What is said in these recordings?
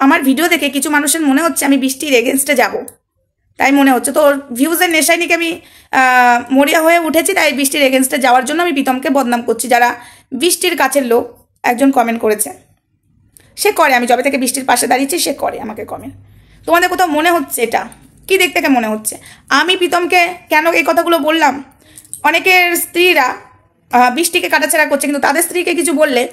আমার ভিডিও দেখে কিছু মানুষের মনে হচ্ছে আমি বৃষ্টির এগেনস্টে যাব, তাই মনে হচ্ছে। তো ভিউজের নেশায় নাকি আমি মরিয়া হয়ে উঠেছি, তাই বৃষ্টির এগেনস্টে যাওয়ার জন্য আমি প্রীতমকে বদনাম করছি। যারা বৃষ্টির কাছের লোক একজন কমেন্ট করেছে, সে করে, আমি যবে থেকে বৃষ্টির পাশে দাঁড়িয়েছি সে করে আমাকে কমেন্ট। তোমাদের কোথাও মনে হচ্ছে এটা কি দেখতে কে মনে হচ্ছে আমি প্রীতমকে কেন এই কথাগুলো বললাম? অনেকের স্ত্রীরা বৃষ্টিকে কাটাছেড়া করছে, কিন্তু তাদের স্ত্রীকে কিছু বললে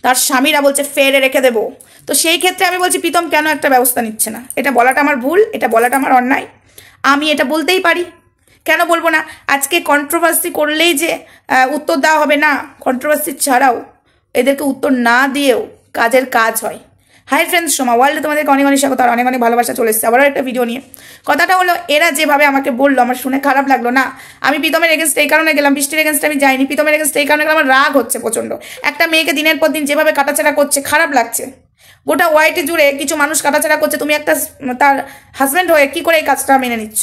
তার স্বামীরা বলছে ফেরে রেখে দেবো। তো সেই ক্ষেত্রে আমি বলছি প্রীতম কেন একটা ব্যবস্থা নিচ্ছে না? এটা বলাটা আমার ভুল, এটা বলাটা আমার অন্যায়, আমি এটা বলতেই পারি, কেন বলবো না? আজকে কন্ট্রোভার্সি করলেই যে উত্তর দেওয়া হবে না, কন্ট্রোভার্সি ছাড়াও এদেরকে উত্তর না দিয়েও কাজের কাজ হয়। হাই ফ্রেন্ডস, সোমা ওয়ার্ল্ডে তোমাদেরকে অনেক অনেক স্বাগত আর অনেক অনেক ভালোবাসা। চলে এসেছে আবারও একটা ভিডিও নিয়ে। কথাটা হলো, এরা যেভাবে আমাকে বললো আমার শুনে খারাপ লাগলো না। আমি প্রীতমের এগেনস্টে এই কারণে গেলাম, বৃষ্টির এগেনস্টে আমি যাইনি, প্রীতমের এগেনস্টে এই কারণে গেলাম, আমার রাগ হচ্ছে প্রচণ্ড। একটা মেয়েকে দিনের পর দিন যেভাবে কাটাছেড়া করছে খারাপ লাগছে। গোটা ওয়াইটি জুড়ে কিছু মানুষ কাটাছেড়া করছে, তুমি একটা তার হাজব্যান্ড হয়ে কি করে এই কাজটা মেনে নিচ্ছ?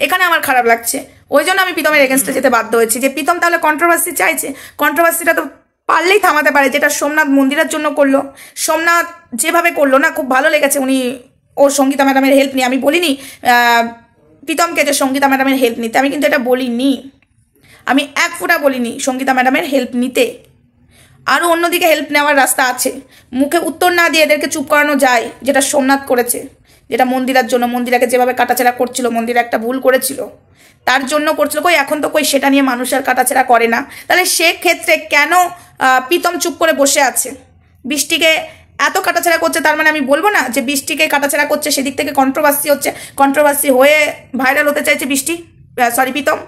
এখানে আমার খারাপ লাগছে। ওই জন্য আমি প্রীতমের এগেনস্টে যেতে বাধ্য হয়েছি, যে প্রীতম তাহলে কন্ট্রোভার্সি চাইছে, কন্ট্রোভার্সিটা তো পারলেই থামাতে পারে। যেটা সোমনাথ মন্দিরের জন্য করলো, সোমনাথ যেভাবে করলো না, খুব ভালো লেগেছে। উনি ওর সঙ্গীতা ম্যাডামের হেল্প নিয়ে, আমি বলিনি প্রীতমকে যে সঙ্গীতা ম্যাডামের হেল্প নিতে, আমি কিন্তু এটা বলিনি, আমি এক ফোঁটা বলিনি সঙ্গীতা ম্যাডামের হেল্প নিতে। আরও অন্যদিকে হেল্প নেওয়ার রাস্তা আছে, মুখে উত্তর না দিয়ে এদেরকে চুপ করানো যায়, যেটা সোমনাথ করেছে, যেটা মন্দিরার জন্য, মন্দিরাকে যেভাবে কাটাছেড়া করছিল, মন্দিরা একটা ভুল করেছিল তার জন্য করছিল, কই এখন তো কই সেটা নিয়ে মানুষ আর কাটাছেড়া করে না। তাহলে সেক্ষেত্রে কেন প্রীতম চুপ করে বসে আছে? বৃষ্টিকে এত কাটাছেড়া করছে, তার মানে আমি বলবো না যে বৃষ্টিকে কাটাছেড়া করছে, সেদিক থেকে কন্ট্রোভার্সি হচ্ছে, কন্ট্রোভার্সি হয়ে ভাইরাল হতে চাইছে বৃষ্টি, প্রীতম,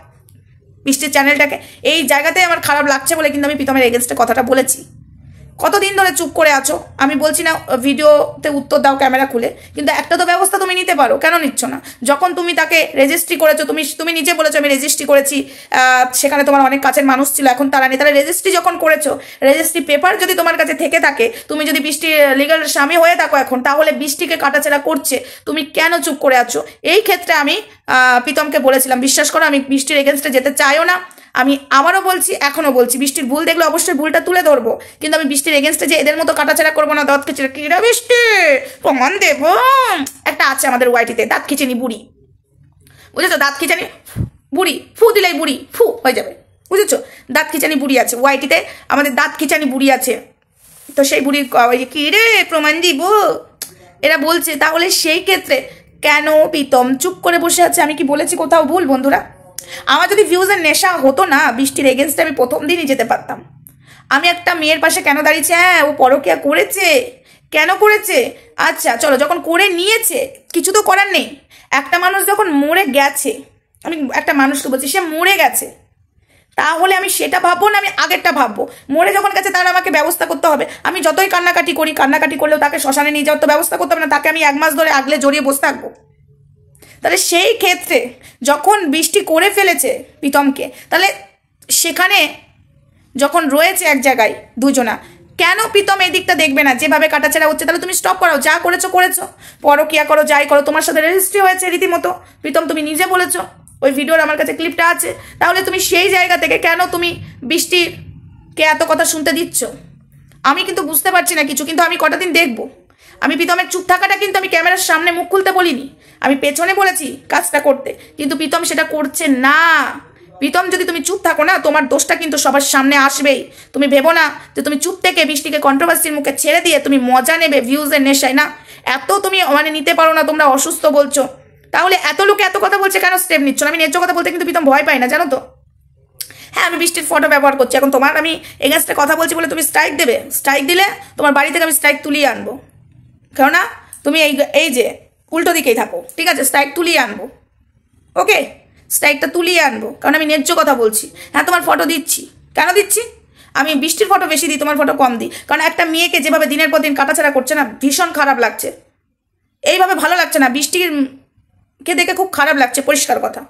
বৃষ্টির চ্যানেলটাকে। এই জায়গাতেই আমার খারাপ লাগছে বলে কিন্তু আমি প্রীতমের এগেনস্টে কথাটা বলেছি। কতদিন ধরে চুপ করে আছো? আমি বলছি না ভিডিওতে উত্তর দাও ক্যামেরা খুলে, কিন্তু একটা তো ব্যবস্থা তুমি নিতে পারো, কেন নিচ্ছ না? যখন তুমি তাকে রেজিস্ট্রি করেছো, তুমি নিজে বলেছো আমি রেজিস্ট্রি করেছি, সেখানে তোমার অনেক কাছের মানুষ ছিল, এখন তারা নেই। তাহলে রেজিস্ট্রি যখন করেছো, রেজিস্ট্রি পেপার যদি তোমার কাছে থেকে থাকে, তুমি যদি বৃষ্টির লিগাল স্বামী হয়ে থাকো এখন, তাহলে বৃষ্টিকে কাটাছেড়া করছে, তুমি কেন চুপ করে আছো? এই ক্ষেত্রে আমি প্রীতমকে বলেছিলাম, বিশ্বাস করো আমি বৃষ্টির এগেনস্টে যেতে চাইও না। আমি আবারও বলছি, এখনও বলছি, বৃষ্টির ভুল দেখলে অবশ্যই ভুলটা তুলে ধরবো, কিন্তু আমি বৃষ্টির এগেনস্টে যে এদের মতো কাটাছেড়া করবো না। দাঁত খিচড়ে কিরা বৃষ্টি প্রমাণ দেব, একটা আছে আমাদের ওয়াইটিতে দাঁত খিচেনি বুড়ি, বুঝেছো? দাঁত খিচানি বুড়ি, ফু দিলেই বুড়ি ফু হয়ে যাবে, বুঝেছো? দাঁত খিচানি বুড়ি আছে ওয়াইটিতে, আমাদের দাঁত খিচানি বুড়ি আছে। তো সেই বুড়ির কি রে প্রমাণ দিব এরা বলছে। তাহলে সেই ক্ষেত্রে কেন প্রীতম চুপ করে বসে আছে? আমি কি বলেছি কোথাও ভুল? বন্ধুরা, আমার যদি ভিউজের নেশা হতো না, বৃষ্টির এগেনস্টে আমি প্রথম দিনই যেতে পারতাম। আমি একটা মেয়ের পাশে কেন দাঁড়িয়েছি? হ্যাঁ, ও পরকীয়া করেছে, কেন করেছে? আচ্ছা চলো, যখন করে নিয়েছে কিছু তো করার নেই। একটা মানুষ যখন মরে গেছে, আমি একটা মানুষকে বলছি, সে মরে গেছে, তাহলে আমি সেটা ভাববো না, আমি আগেরটা ভাববো। মরে যখন গেছে তাহলে আমাকে ব্যবস্থা করতে হবে। আমি যতই কান্নাকাটি করি, কান্নাকাটি করলেও তাকে শ্মশানে নিয়ে যাওয়ার তো ব্যবস্থা করতে হবে না? তাকে আমি 1 মাস ধরে আগলে জড়িয়ে বসে থাকবো? তাহলে সেই ক্ষেত্রে যখন বৃষ্টি করে ফেলেছে প্রীতমকে, তাহলে সেখানে যখন রয়েছে এক জায়গায় দুজনা, কেন প্রীতম এই দিকটা দেখবে না? যেভাবে কাটাছেড়া হচ্ছে, তাহলে তুমি স্টপ করো, যা করেছো করেছো, পরকিয়া করো, যাই করো, তোমার সাথে রেজিস্ট্রি হয়েছে রীতিমতো, প্রীতম তুমি নিজে বলেছো, ওই ভিডিওর আমার কাছে ক্লিপটা আছে। তাহলে তুমি সেই জায়গা থেকে কেন তুমি বৃষ্টিকে এত কথা শুনতে দিচ্ছ? আমি কিন্তু বুঝতে পারছি না কিছু, কিন্তু আমি কটা দিন দেখবো। আমি প্রীতমের চুপ থাকাটা কিন্তু আমি ক্যামেরার সামনে মুখ খুলতে বলিনি, আমি পেছনে বলেছি কাজটা করতে, কিন্তু প্রীতম সেটা করছে না। প্রীতম, যদি তুমি চুপ থাকো না, তোমার দোষটা কিন্তু সবার সামনে আসবেই। তুমি ভেবো না যে তুমি চুপ থেকে বৃষ্টিকে কন্ট্রোভার্সির মুখে ছেড়ে দিয়ে তুমি মজা নেবে ভিউজের নেশায়, না, এত তুমি মানে নিতে পারো না, তোমরা অসুস্থ বলছো। তাহলে এত লোকে এত কথা বলছে, কেন স্টেপ নিচ্ছ না? আমি ন্যায্য কথা বলতে কিন্তু প্রীতম ভয় পাই না, জানো তো। হ্যাঁ, আমি বৃষ্টির ফটো ব্যবহার করছি, এখন তোমার আমি এগেনস্টে কথা বলছি বলে তুমি স্ট্রাইক দেবে? স্ট্রাইক দিলে তোমার বাড়ি থেকে আমি স্ট্রাইক তুলিয়ে আনবো, কেননা তুমি এই যে উল্টো দিকেই থাকো, ঠিক আছে? স্ট্রাইক তুলিয়ে আনবো, ওকে, স্ট্রাইকটা তুলিয়ে আনবো, কারণ আমি ন্যায্য কথা বলছি। হ্যাঁ, তোমার ফটো দিচ্ছি, কেন দিচ্ছি? আমি বৃষ্টির ফটো বেশি দিই, তোমার ফটো কম দিই, কারণ একটা মেয়েকে যেভাবে দিনের পর দিন কাটাছেড়া করছে না, ভীষণ খারাপ লাগছে। এইভাবে ভালো লাগছে না, বৃষ্টিকে দেখে খুব খারাপ লাগছে, পরিষ্কার কথা।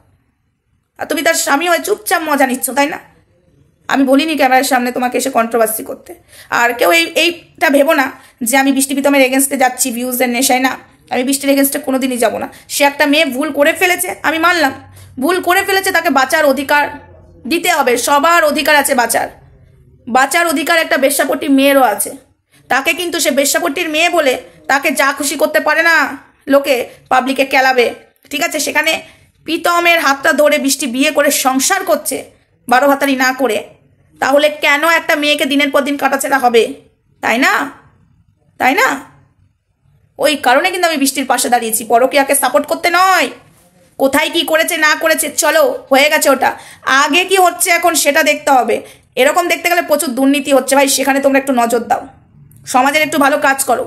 আর তুমি তার স্বামী হয়ে চুপচাপ মজা নিচ্ছ, তাই না? আমি বলিনি ক্যামেরার সামনে তোমাকে এসে কন্ট্রোভার্সি করতে। আর কেউ এইটা ভেবো না যে আমি বৃষ্টি প্রীতমের এগেনস্টে যাচ্ছি ভিউজের নেশায়, না, আমি বৃষ্টির এগেনস্টে কোনোদিনই যাবো না। সে একটা মেয়ে ভুল করে ফেলেছে, আমি মানলাম, ভুল করে ফেলেছে, তাকে বাঁচার অধিকার দিতে হবে। সবার অধিকার আছে বাঁচার অধিকার একটা বেশ্যাপট্টি মেয়েরও আছে। তাকে কিন্তু সে বেশ্যাপট্টির মেয়ে বলে তাকে যা খুশি করতে পারে না, লোকে পাবলিকে কেলাবে, ঠিক আছে? সেখানে প্রীতমের হাতটা ধরে বৃষ্টি বিয়ে করে সংসার করছে 12 ভাতারি না করে, তাহলে কেন একটা মেয়েকে দিনের পর দিন কাটাছেড়া হবে? তাই না? তাই না? ওই কারণে কিন্তু আমি বৃষ্টির পাশে দাঁড়িয়েছি, পরকীয়াকে সাপোর্ট করতে নয়। কোথায় কি করেছে না করেছে চলো, হয়ে গেছে ওটা, আগে কি হচ্ছে এখন সেটা দেখতে হবে। এরকম দেখতে গেলে প্রচুর দুর্নীতি হচ্ছে ভাই, সেখানে তোমরা একটু নজর দাও, সমাজের একটু ভালো কাজ করো,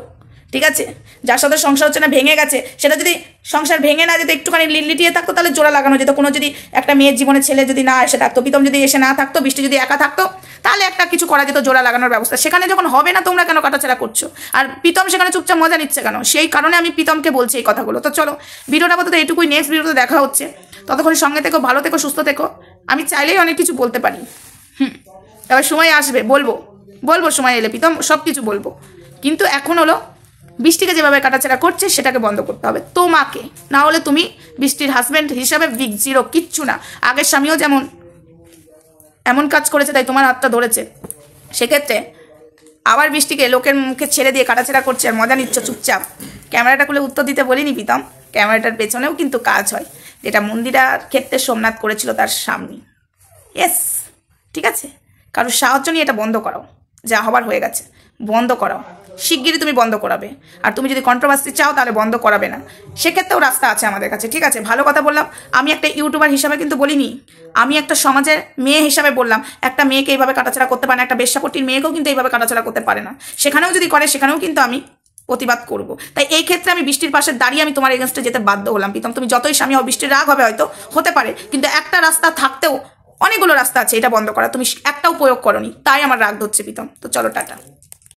ঠিক আছে? যার সাথে সংসার হচ্ছে না, ভেঙে গেছে, সেটা যদি সংসার ভেঙে না যেতে একটুখানি লিটিয়ে থাকতো তাহলে জোড়া লাগানো যেত। কোনো যদি একটা মেয়ের জীবনে ছেলে যদি না এসে থাকতো, প্রীতম যদি এসে না থাকতো, বৃষ্টি যদি একা থাকতো, তাহলে একটা কিছু করা যেত, জোড়া লাগানোর ব্যবস্থা। সেখানে যখন হবে না, তোমরা কেন কাটাছেড়া করছো? আর প্রীতম সেখানে চুপচাপ মজা নিচ্ছে কেন? সেই কারণে আমি প্রীতমকে বলছি এই কথাগুলো। তো চলো, ভিডিওটা আপাতত এটুকুই, নেক্সট ভিডিওতে দেখা হচ্ছে। ততক্ষণ সঙ্গে থেকো, ভালো থেকো, সুস্থ থেকো। আমি চাইলেই অনেক কিছু বলতে পারি, এবার সময় আসবে বলবো সময় এলে প্রীতম সব কিছু বলবো, কিন্তু এখন হলো বৃষ্টিকে যেভাবে কাটাছেড়া করছে সেটাকে বন্ধ করতে হবে তোমাকে, না হলে তুমি বৃষ্টির হাজব্যান্ড হিসাবে বিগ জিরো, কিচ্ছু না। আগের স্বামীও যেমন এমন কাজ করেছে তাই তোমার হাতটা ধরেছে, সেক্ষেত্রে আবার বৃষ্টিকে লোকের মুখে ছেড়ে দিয়ে কাটাছেড়া করছে আর মজা নিচ্ছ চুপচাপ। ক্যামেরাটা খুলে উত্তর দিতে বলিনি প্রীতম, ক্যামেরাটার পেছনেও কিন্তু কাজ হয়, যেটা মন্দিরার ক্ষেত্রে সোমনাথ করেছিল তার সামনে। ইয়েস, ঠিক আছে? কারোর সাহায্য নিয়ে এটা বন্ধ করাও, যা হবার হয়ে গেছে, বন্ধ করাও, শিগগিরই তুমি বন্ধ করাবে। আর তুমি যদি কন্ট্রোভার্সি চাও তাহলে বন্ধ করাবে না, সেক্ষেত্রেও রাস্তা আছে আমাদের কাছে, ঠিক আছে? ভালো কথা বললাম, আমি একটা ইউটিউবার হিসাবে কিন্তু বলিনি, আমি একটা সমাজের মেয়ে হিসাবে বললাম। একটা মেয়েকে এইভাবে কাটাছেড়া করতে পারে না, একটা বেশ্যাপট্টির মেয়েকেও কিন্তু এইভাবে কাটাছেড়া করতে পারে না, সেখানেও যদি করে সেখানেও কিন্তু আমি প্রতিবাদ করব। তাই এই ক্ষেত্রে আমি বৃষ্টির পাশে দাঁড়িয়ে আমি তোমার এগেনস্টে যেতে বাধ্য হলাম প্রীতম। তুমি যতই স্বামী হও, বৃষ্টির রাগ হবে হয়তো, হতে পারে, কিন্তু একটা রাস্তা থাকতেও অনেকগুলো রাস্তা আছে এটা বন্ধ করা, তুমি একটাও প্রয়োগ করোনি, তাই আমার রাগ ধরছে প্রীতম। তো চলো, টাটা।